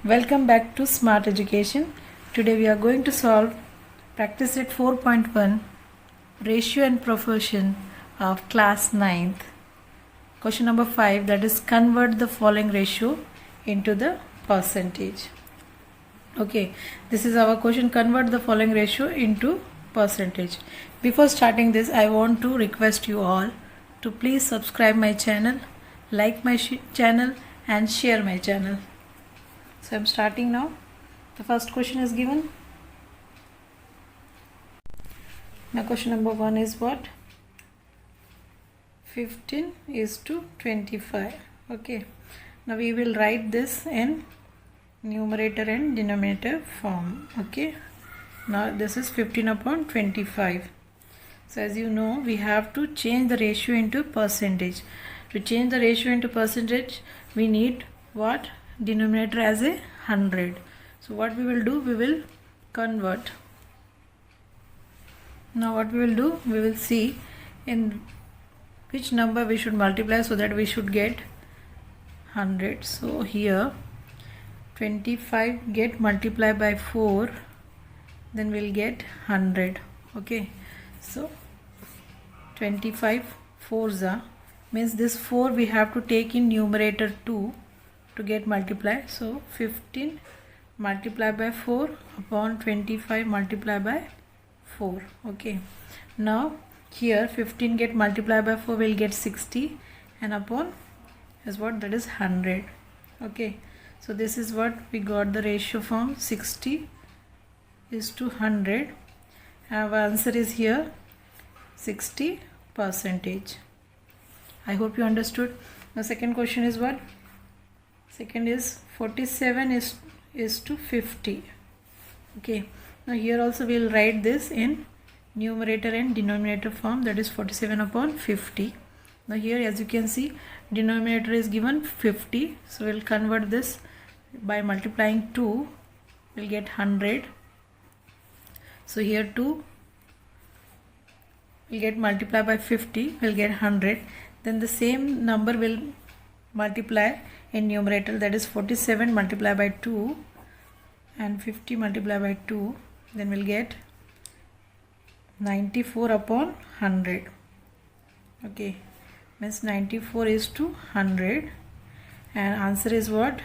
Welcome back to Smart Education. Today we are going to solve practice set 4.1 ratio and proportion of class 9th. Question number 5, that is convert the following ratio into the percentage. Okay, this is our question, convert the following ratio into percentage. Before starting this, I want to request you all to please subscribe my channel, like my channel and share my channel. So I'm starting now. The first question is given. Now question number 1 is what? 15 is to 25. Okay. Now we will write this in numerator and denominator form. Okay. Now this is 15 upon 25. So as you know, we have to change the ratio into percentage. To change the ratio into percentage, we need what? Denominator as a 100. So what we will do, we will convert. Now what we will do, we will see in which number we should multiply so that we should get 100. So here 25 get multiplied by 4, then we'll get 100. Okay, so 25 4s are means this 4 we have to take in numerator 2 to get multiplied. So 15 multiplied by 4 upon 25 multiplied by 4. Okay, now here 15 get multiplied by 4 will get 60 and upon is what? That is 100. Okay, so this is what we got the ratio from 60 is to 100. Our answer is here 60 percentage. I hope you understood. The second question is what? Second is 47 is to 50. Okay, now here also we will write this in numerator and denominator form, that is 47 upon 50. Now here as you can see, denominator is given 50, so we will convert this by multiplying 2, we will get 100. So here 2 will get multiplied by 50, we will get 100. Then the same number will multiply in numerator, that is 47 multiplied by 2 and 50 multiplied by 2, then we'll get 94 upon 100. Okay, means 94 is to 100 and answer is what?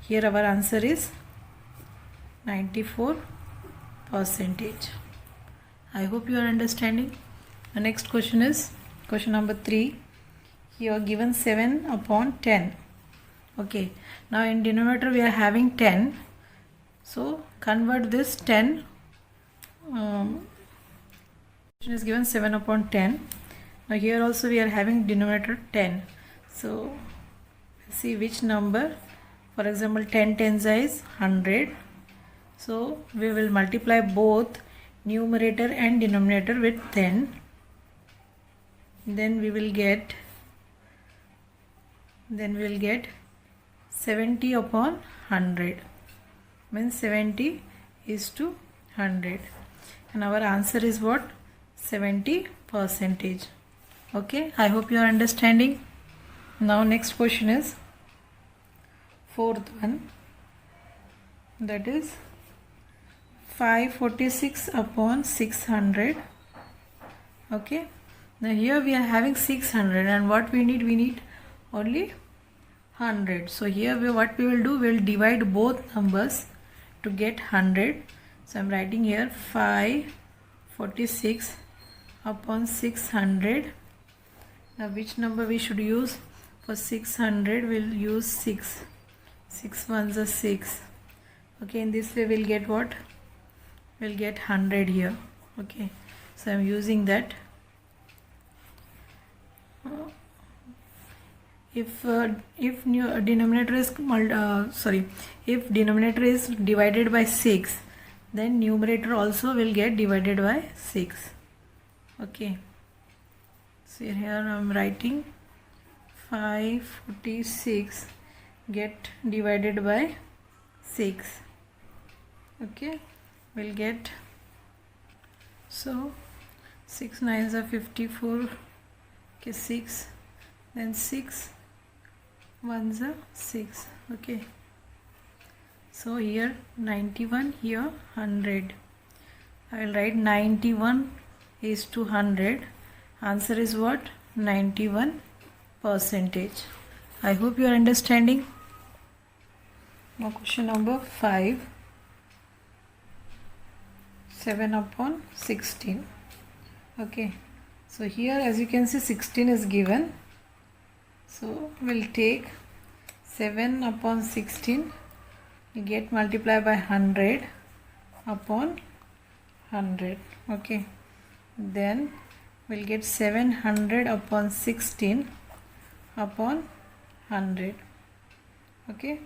Here our answer is 94 percentage. I hope you are understanding. The next question is question number 3. Here given 7 upon 10. Okay, now in denominator we are having 10, so convert this 10. Is given 7 upon 10. Now here also we are having denominator 10, so see which number. For example, 10 tens is 100, so we will multiply both numerator and denominator with 10, then we will get 70 upon 100, means 70 is to 100 and our answer is what? 70 percentage. Okay, I hope you are understanding. Now next question is fourth one, that is 546 upon 600. Okay, now here we are having 600 and what we need only 100. So here what we will do, we will divide both numbers to get 100. So I am writing here 546 upon 600. Now which number we should use? For 600 we will use 6. 6 ones are 6. Okay, in this way we will get what? We will get 100 here. Okay, so I am using that. If denominator is if denominator is divided by 6, then numerator also will get divided by 6. Okay, so here I am writing 546 get divided by 6. Okay, we'll get, so 6 9s are 54. Okay, 6, then 6 1s are 6. Okay, So here 91, here 100. I will write 91 is to 100. Answer is what? 91%. I hope you are understanding. Now question number 5. 7 upon 16. Okay. So here as you can see 16 is given. So we'll take 7 upon 16. You get multiplied by 100 upon 100. Okay. Then we'll get 700 upon 16 upon 100. Okay.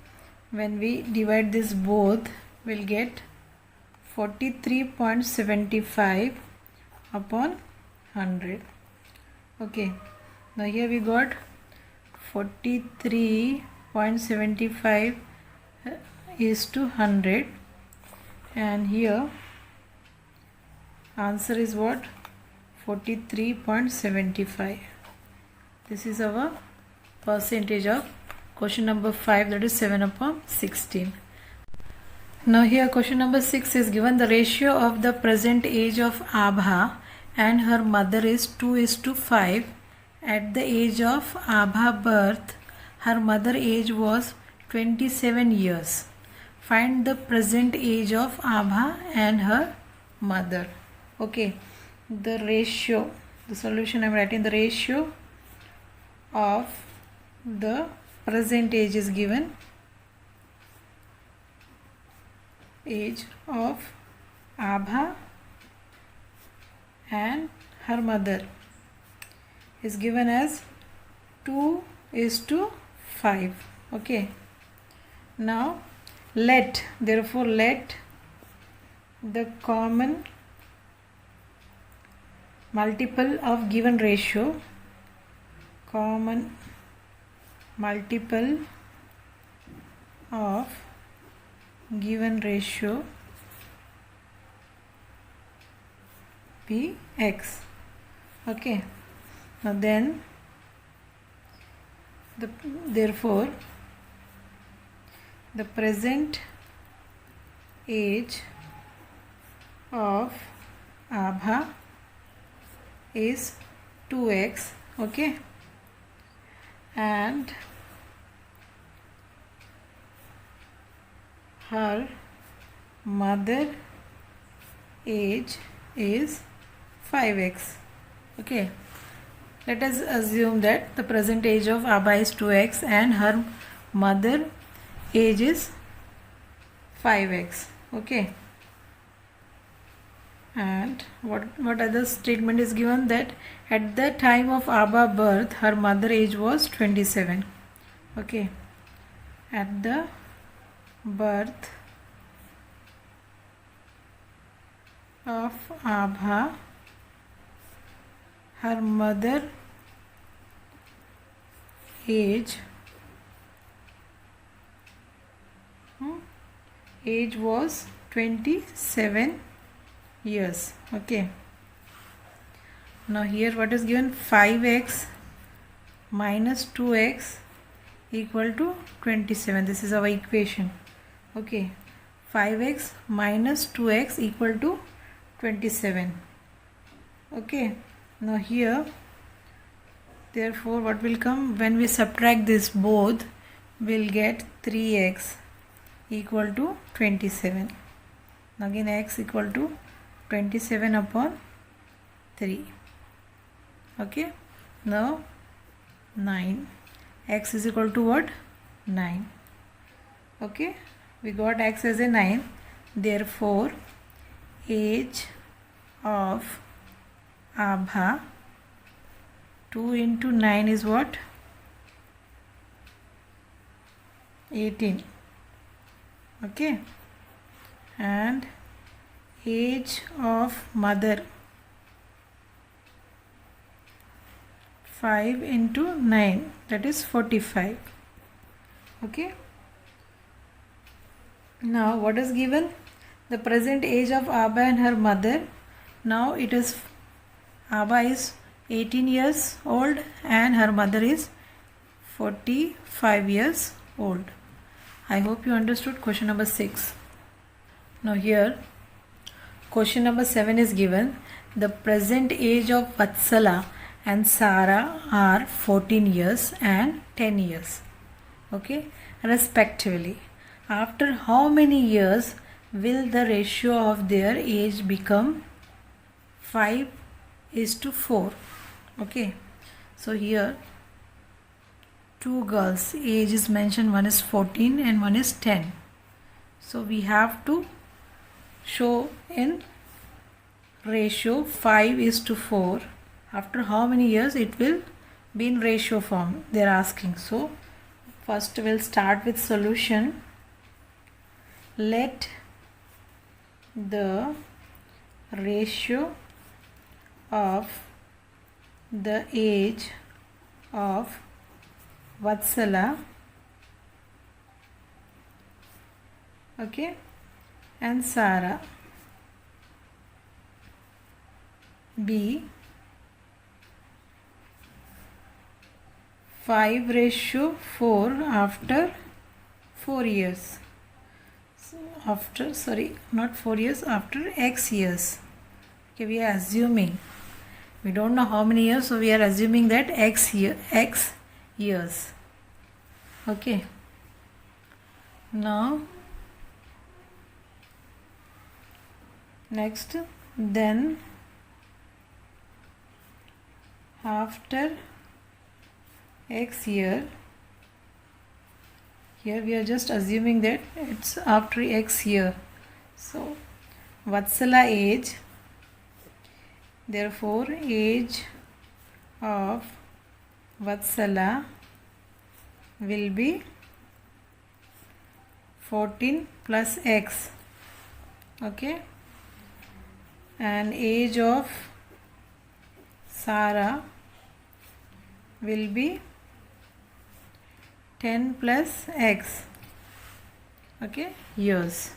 When we divide this both, we'll get 43.75 upon 100. Okay. Now here we got 43.75 is to 100, and here answer is what? 43.75. This is our percentage of question number 5, that is 7 upon 16. Now here question number 6 is given. The ratio of the present age of Abha and her mother is 2:5. At the age of Abha birth, her mother age was 27 years. Find the present age of Abha and her mother. Okay, the ratio, the solution I am writing, the ratio of the present age is given. Age of Abha and her mother is given as 2:5. Okay. Now therefore let the common multiple of given ratio, common multiple of given ratio be x. Okay. Now then therefore the present age of Abha is 2x. Okay. And her mother age is 5x. Okay. Let us assume that the present age of Abha is 2x and her mother age is 5x. Okay. And what other statement is given? That at the time of Abha birth, her mother age was 27. Okay. At the birth of Abha, her mother age was 27 years. Okay. Now here what is given? 5x minus 2x equal to 27. This is our equation. Okay. 5x minus 2x equal to 27. Okay. Now here therefore what will come? When we subtract this both, we'll get 3x equal to 27. Now again x equal to 27 upon 3. Okay. Now 9. X is equal to what? 9. Okay. We got x as a 9. Therefore age of Abha, 2 into 9 is what? 18. Okay. And age of mother, 5 into 9, that is 45. Okay. Now what is given? The present age of Abha and her mother. Now it is Abha is 18 years old and her mother is 45 years old. I hope you understood question number 6. Now here question number 7 is given. The present age of Vatsala and Sara are 14 years and 10 years, okay, respectively. After how many years will the ratio of their age become 5:4? Okay, so here two girls age is mentioned, one is 14 and one is 10. So we have to show in ratio 5:4. After how many years it will be in ratio form, they are asking. So first we'll start with solution. Let the ratio of the age of Vatsala, okay, and Sara be 5:4 after 4 years. After, sorry, not 4 years, after X years. Okay, we are assuming. We don't know how many years, so we are assuming that X years. Okay. Now, next, then after X year, here we are just assuming that it's after X year. So Vatsala age, therefore age of Vatsala will be 14 plus X, okay, and age of Sara will be 10 plus X, okay, years.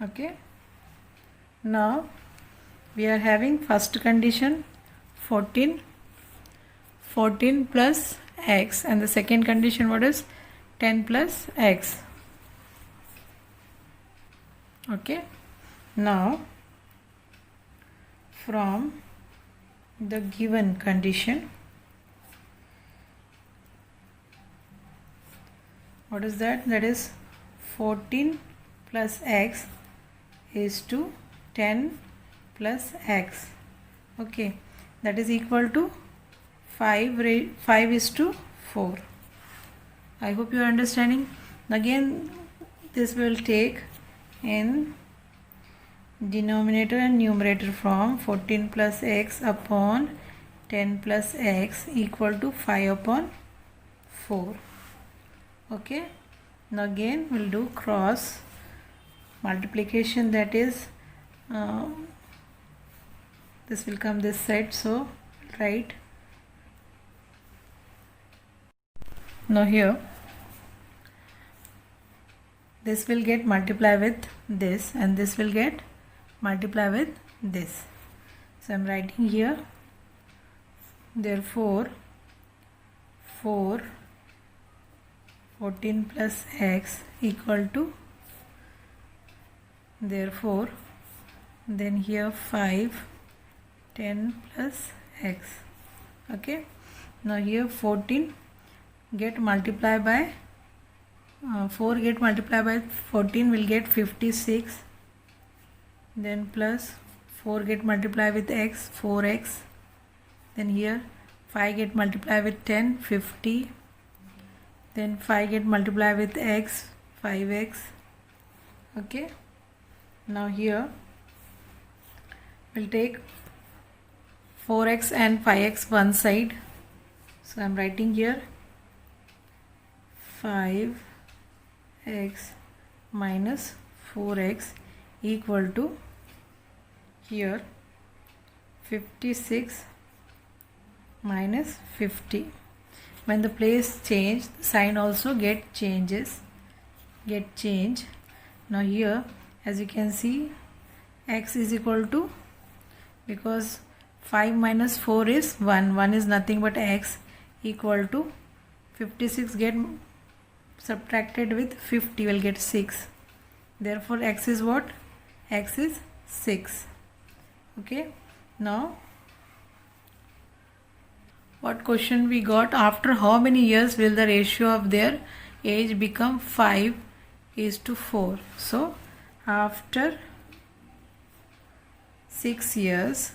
Okay, now we are having first condition 14 plus X, and the second condition what is 10 plus X. Okay, now from the given condition, what is that? That is 14 plus X is to 10 plus X. Okay, that is equal to 5:4. I hope you are understanding. Again, this will take in denominator and numerator form. 14 plus X upon 10 plus X equal to 5/4. Okay, now again we'll do cross multiplication, that is this will come this side, so write. Now here this will get multiplied with this and this will get multiplied with this. So I am writing here, therefore 14 plus X equal to, therefore then here 5 10 plus X. Okay, now here 14 get multiplied by 4 get multiplied by 14 will get 56, then plus 4 get multiplied with X, 4X, then here 5 get multiplied with 10, 50, then 5 get multiplied with X, 5X. Okay, now here we'll take 4X and 5X one side, so I'm writing here 5X minus 4X equal to here 56 minus 50. When the place change, the sign also get change. Now here as you can see, X is equal to, because 5 minus 4 is 1. 1 is nothing but x, equal to 56 get subtracted with 50 will get 6. Therefore x is what? X is 6. Okay. Now what question we got? After how many years will the ratio of their age become 5:4? So after 6 years,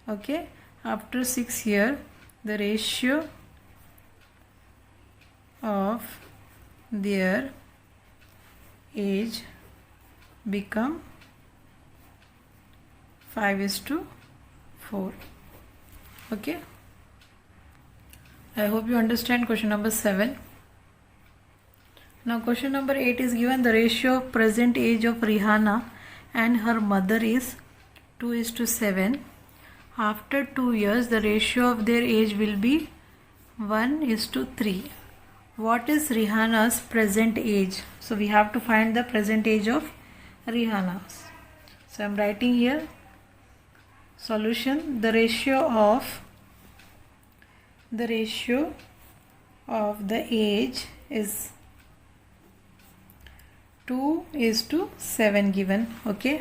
okay, after 6 years the ratio of their age become 5:4. Okay, I hope you understand question number 7. Now question number 8 is given. The ratio of present age of Rihanna and her mother is 2:7. After 2 years the ratio of their age will be 1:3. What is Rihanna's present age? So we have to find the present age of Rihanna. So I am writing here solution. The ratio of the age is 2:7 given. Okay,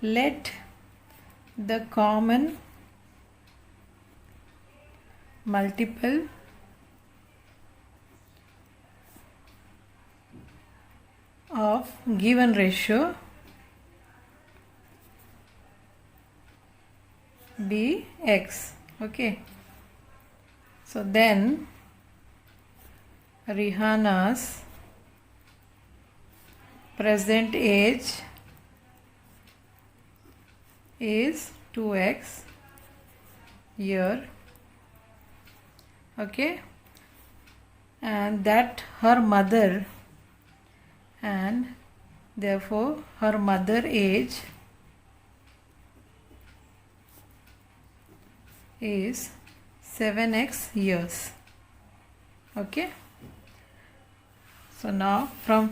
let the common multiple of given ratio be x. Okay, so then Rihanna's present age is 2x year. Okay, and that her mother, and therefore her mother age is 7x years. Okay, so now from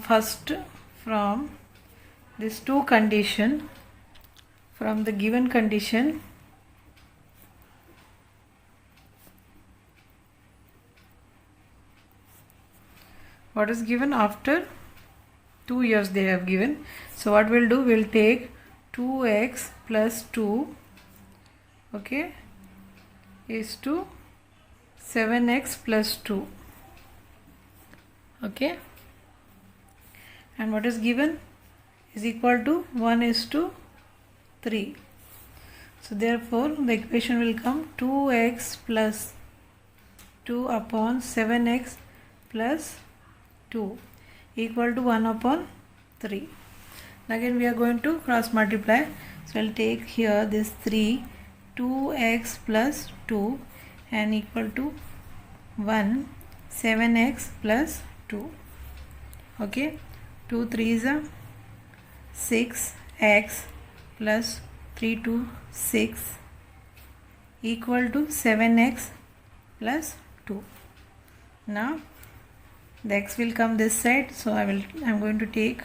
this two condition, from the given condition, what is given after 2 years they have given. So what we'll do, we'll take 2x plus 2, okay, is to 7x plus 2. Okay, and what is given is equal to 1:3. So therefore the equation will come 2x plus 2 upon 7x plus 2 equal to 1/3. Again we are going to cross multiply. So I'll take here this 3, 2x plus 2 and equal to 1, 7x plus 2. Okay, 2 3s are 6x plus 3 to 6 equal to 7x plus 2. Now the x will come this side, so I'm going to take,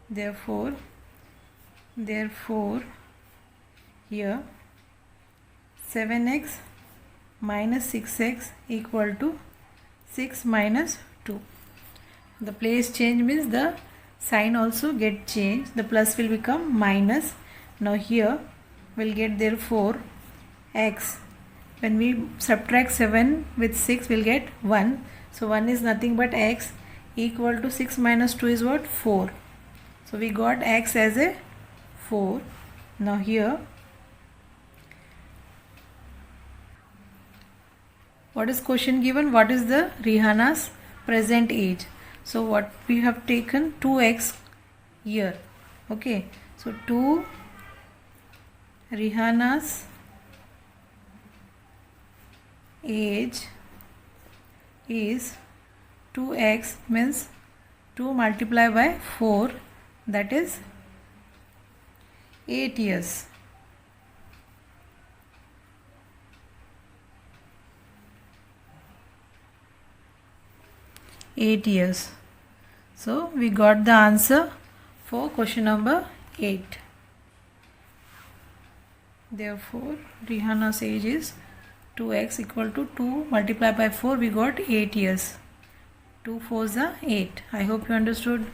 therefore here 7x minus 6x equal to 6 minus 2. The place change means the sign also get changed. The plus will become minus. Now here we'll get therefore x. When we subtract 7 with 6 we'll get 1. So 1 is nothing but x equal to 6 minus 2 is what? 4. So we got x as a 4. Now here what is question given? What is the Rihanna's present age? So what we have taken 2x year. Okay, so 2 Rihanna's age is 2x means 2 multiplied by 4, that is 8 years. So we got the answer for question number 8. Therefore Rihanna's age is 2x equal to 2 multiplied by 4, we got 8 years. 2 4s are 8. I hope you understood.